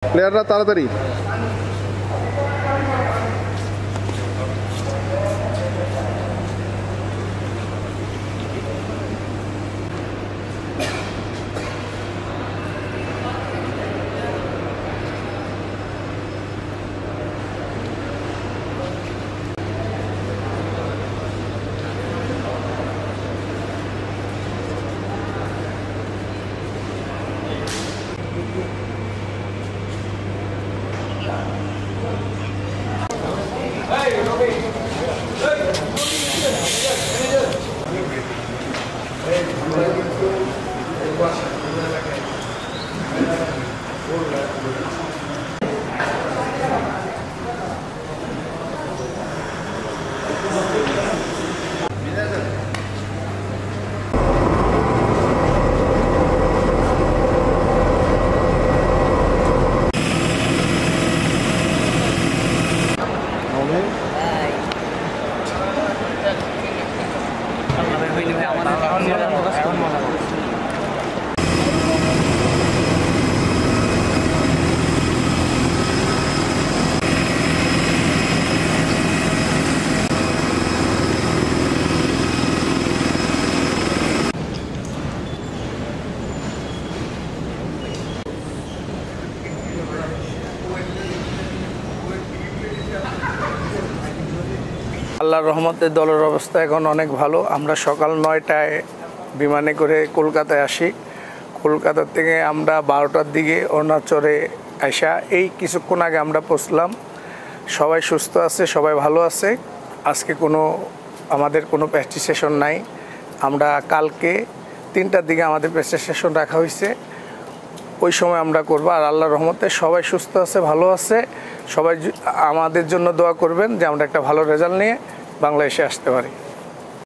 প্লেয়াররা তাড়াতাড়ি। আল্লাহর রহমতে দলের অবস্থা এখন অনেক ভালো। আমরা সকাল 9টায় বিমানে করে কলকাতায় আসি। কলকাতা থেকে আমরা 12টার দিকে অরুণাচলে আসা এই কিছুক্ষণ আগে আমরা পৌঁছলাম। সবাই সুস্থ আছে, সবাই ভালো আছে। আজকে আমাদের কোনো প্র্যাকটিস সেশন নাই। আমরা কালকে 3টার দিকে আমাদের প্র্যাকটিস সেশন রাখা হয়েছে, ওই সময় আমরা করব। আর আল্লাহর রহমতে সবাই সুস্থ আছে, ভালো আছে। সবাই আমাদের জন্য দোয়া করবেন যে আমরা একটা ভালো রেজাল্ট নিয়ে বাংলাদেশে আসতে পারি।